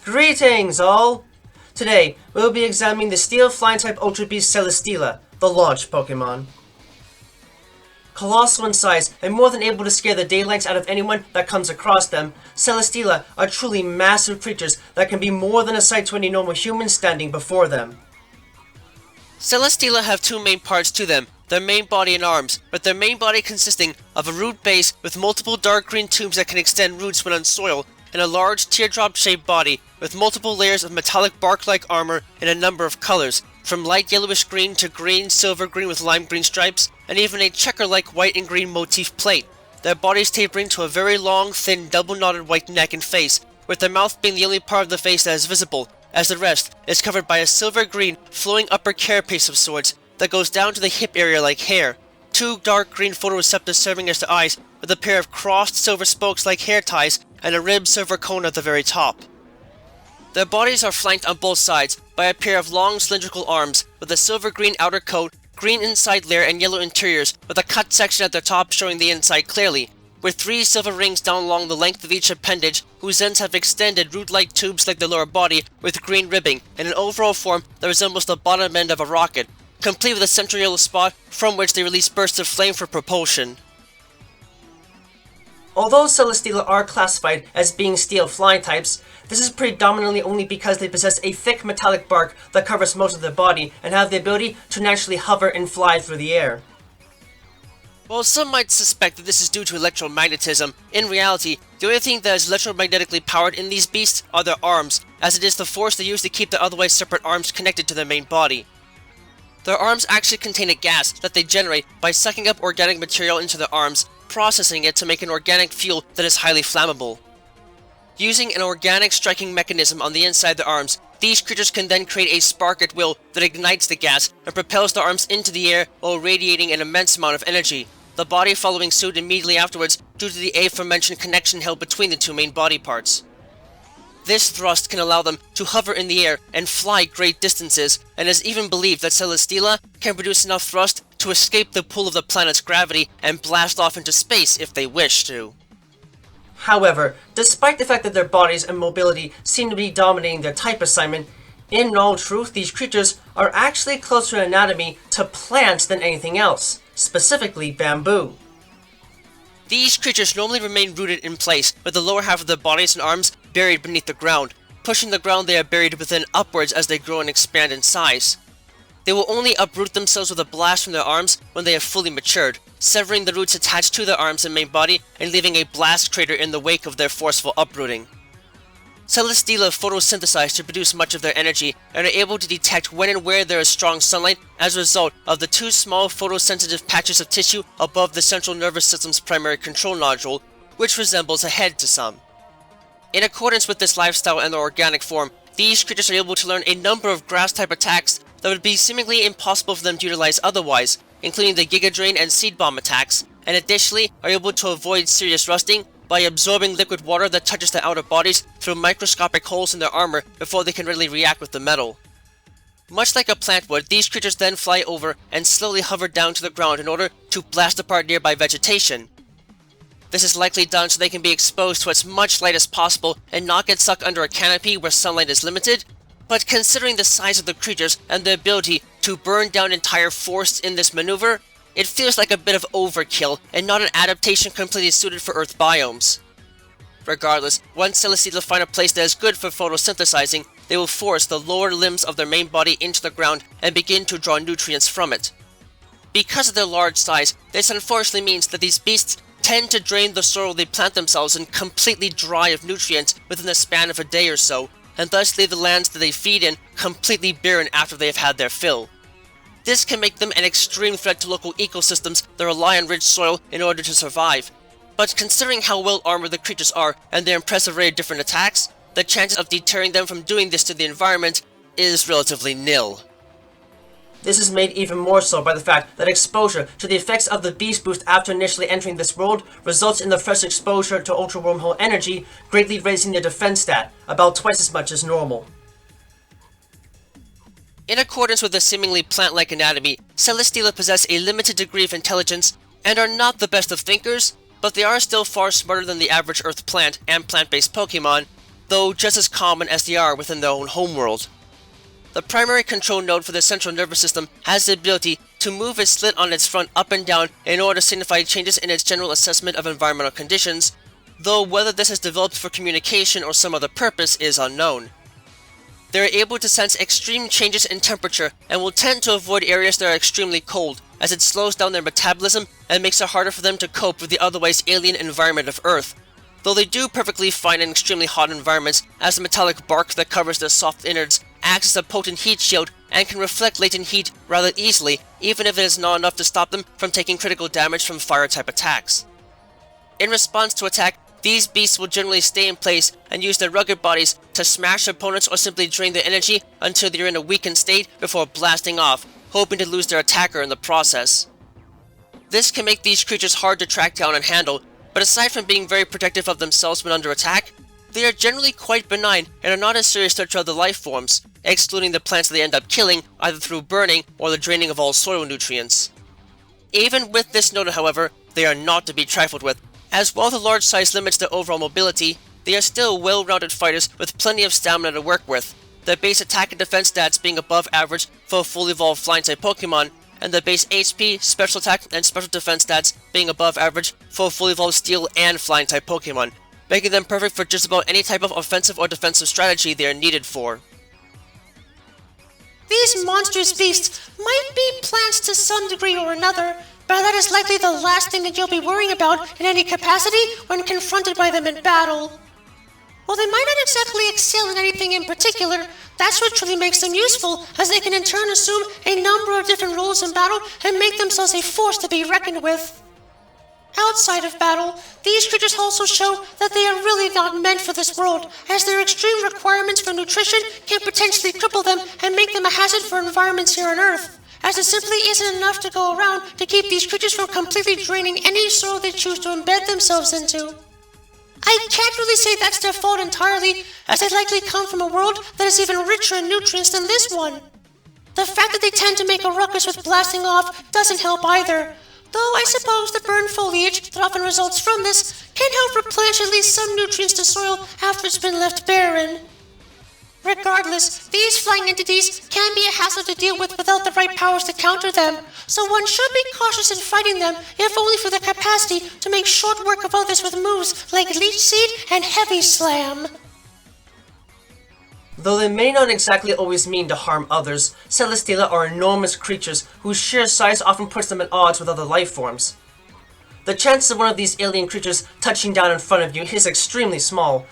Greetings, all! Today, we'll be examining the Steel Flying-type Ultra Beast Celesteela, the Launch Pokémon. Colossal in size and more than able to scare the daylights out of anyone that comes across them, Celesteela are truly massive creatures that can be more than a sight to any normal human standing before them. Celesteela have two main parts to them, their main body and arms, with their main body consisting of a root base with multiple dark green tubes that can extend roots when on soil, and a large teardrop-shaped body with multiple layers of metallic bark-like armor in a number of colors, from light yellowish green to green, silver green with lime green stripes, and even a checker-like white and green motif plate. Their bodies tapering to a very long, thin, double-knotted white neck and face, with their mouth being the only part of the face that is visible, as the rest is covered by a silver-green, flowing upper carapace of sorts that goes down to the hip area like hair. Two dark green photoreceptors serving as the eyes, with a pair of crossed silver spokes like hair ties, and a ribbed silver cone at the very top. Their bodies are flanked on both sides by a pair of long cylindrical arms, with a silver-green outer coat, green inside layer, and yellow interiors, with a cut section at the top showing the inside clearly, with three silver rings down along the length of each appendage, whose ends have extended root-like tubes like the lower body, with green ribbing, and an overall form that resembles the bottom end of a rocket, complete with a central yellow spot from which they release bursts of flame for propulsion. Although Celesteela are classified as being steel flying types, this is predominantly only because they possess a thick metallic bark that covers most of their body and have the ability to naturally hover and fly through the air. While some might suspect that this is due to electromagnetism, in reality, the only thing that is electromagnetically powered in these beasts are their arms, as it is the force they use to keep their otherwise separate arms connected to their main body. Their arms actually contain a gas that they generate by sucking up organic material into their arms, processing it to make an organic fuel that is highly flammable. Using an organic striking mechanism on the inside of the arms, these creatures can then create a spark at will that ignites the gas and propels the arms into the air while radiating an immense amount of energy, the body following suit immediately afterwards due to the aforementioned connection held between the two main body parts. This thrust can allow them to hover in the air and fly great distances, and is even believed that Celesteela can produce enough thrust to escape the pull of the planet's gravity and blast off into space if they wish to. However, despite the fact that their bodies and mobility seem to be dominating their type assignment, in all truth these creatures are actually closer in anatomy to plants than anything else, specifically bamboo. These creatures normally remain rooted in place, with the lower half of their bodies and arms buried beneath the ground, pushing the ground they are buried within upwards as they grow and expand in size. They will only uproot themselves with a blast from their arms when they have fully matured, severing the roots attached to their arms and main body and leaving a blast crater in the wake of their forceful uprooting. Celesteela photosynthesize to produce much of their energy and are able to detect when and where there is strong sunlight as a result of the two small photosensitive patches of tissue above the central nervous system's primary control nodule, which resembles a head to some. In accordance with this lifestyle and their organic form, these creatures are able to learn a number of grass-type attacks that would be seemingly impossible for them to utilize otherwise, including the Giga Drain and Seed Bomb attacks, and additionally are able to avoid serious rusting by absorbing liquid water that touches their outer bodies through microscopic holes in their armor before they can readily react with the metal. Much like a plant would, these creatures then fly over and slowly hover down to the ground in order to blast apart nearby vegetation. This is likely done so they can be exposed to as much light as possible and not get stuck under a canopy where sunlight is limited, but considering the size of the creatures and their ability to burn down entire forests in this maneuver, it feels like a bit of overkill and not an adaptation completely suited for Earth biomes. Regardless, once Celesteela find a place that is good for photosynthesizing, they will force the lower limbs of their main body into the ground and begin to draw nutrients from it. Because of their large size, this unfortunately means that these beasts tend to drain the soil they plant themselves in completely dry of nutrients within the span of a day or so, and thus leave the lands that they feed in completely barren after they have had their fill. This can make them an extreme threat to local ecosystems that rely on rich soil in order to survive. But considering how well armored the creatures are and their impressive array of different attacks, the chances of deterring them from doing this to the environment is relatively nil. This is made even more so by the fact that exposure to the effects of the Beast Boost after initially entering this world results in the fresh exposure to Ultra Wormhole energy, greatly raising their defense stat, about twice as much as normal. In accordance with their seemingly plant-like anatomy, Celesteela possess a limited degree of intelligence and are not the best of thinkers, but they are still far smarter than the average Earth plant and plant-based Pokemon, though just as common as they are within their own homeworld. The primary control node for the central nervous system has the ability to move its slit on its front up and down in order to signify changes in its general assessment of environmental conditions, though whether this is developed for communication or some other purpose is unknown. They are able to sense extreme changes in temperature and will tend to avoid areas that are extremely cold, as it slows down their metabolism and makes it harder for them to cope with the otherwise alien environment of Earth, though they do perfectly fine in extremely hot environments, as the metallic bark that covers their soft innards acts as a potent heat shield and can reflect latent heat rather easily, even if it is not enough to stop them from taking critical damage from fire-type attacks. In response to attack, these beasts will generally stay in place and use their rugged bodies to smash opponents or simply drain their energy until they are in a weakened state before blasting off, hoping to lose their attacker in the process. This can make these creatures hard to track down and handle, but aside from being very protective of themselves when under attack, they are generally quite benign and are not a serious threat to other life forms, excluding the plants that they end up killing either through burning or the draining of all soil nutrients. Even with this noted, however, they are not to be trifled with, as while the large size limits their overall mobility, they are still well-rounded fighters with plenty of stamina to work with, their base attack and defense stats being above average for a fully evolved flying-type Pokemon, and their base HP, special attack, and special defense stats being above average for a fully evolved steel and flying-type Pokemon, making them perfect for just about any type of offensive or defensive strategy they are needed for. These monstrous beasts might be plants to some degree or another, but that is likely the last thing that you'll be worrying about in any capacity when confronted by them in battle. While they might not exactly excel in anything in particular, that's what truly makes them useful, as they can in turn assume a number of different roles in battle and make themselves a force to be reckoned with. Outside of battle, these creatures also show that they are really not meant for this world, as their extreme requirements for nutrition can potentially cripple them and make them a hazard for environments here on Earth, as it simply isn't enough to go around to keep these creatures from completely draining any soil they choose to embed themselves into. I can't really say that's their fault entirely, as they likely come from a world that is even richer in nutrients than this one. The fact that they tend to make a ruckus with blasting off doesn't help either, though I suppose the burned foliage that often results from this can help replenish at least some nutrients to soil after it's been left barren. Regardless, these flying entities can be a hassle to deal with without the right powers to counter them, so one should be cautious in fighting them, if only for the capacity to make short work of others with moves like Leech Seed and Heavy Slam. Though they may not exactly always mean to harm others, Celesteela are enormous creatures whose sheer size often puts them at odds with other life forms. The chances of one of these alien creatures touching down in front of you is extremely small,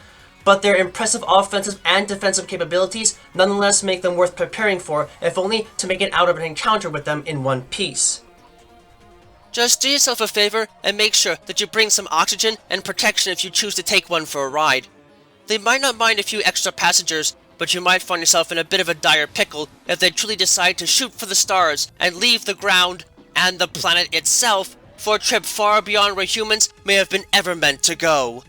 but their impressive offensive and defensive capabilities nonetheless make them worth preparing for, if only to make it out of an encounter with them in one piece. Just do yourself a favor and make sure that you bring some oxygen and protection if you choose to take one for a ride. They might not mind a few extra passengers, but you might find yourself in a bit of a dire pickle if they truly decide to shoot for the stars and leave the ground and the planet itself for a trip far beyond where humans may have been ever meant to go.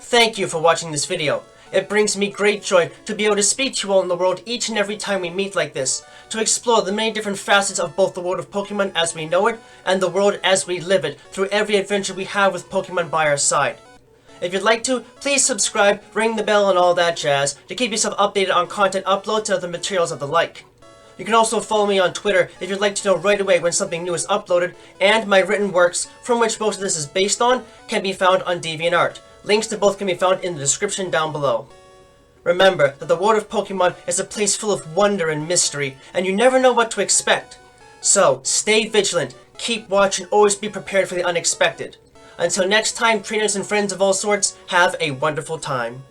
Thank you for watching this video. It brings me great joy to be able to speak to you all in the world each and every time we meet like this, to explore the many different facets of both the world of Pokemon as we know it, and the world as we live it, through every adventure we have with Pokemon by our side. If you'd like to, please subscribe, ring the bell and all that jazz, to keep yourself updated on content uploads and other materials of the like. You can also follow me on Twitter if you'd like to know right away when something new is uploaded, and my written works, from which most of this is based on, can be found on DeviantArt. Links to both can be found in the description down below. Remember that the world of Pokemon is a place full of wonder and mystery, and you never know what to expect. So, stay vigilant, keep watch, and always be prepared for the unexpected. Until next time, trainers and friends of all sorts, have a wonderful time.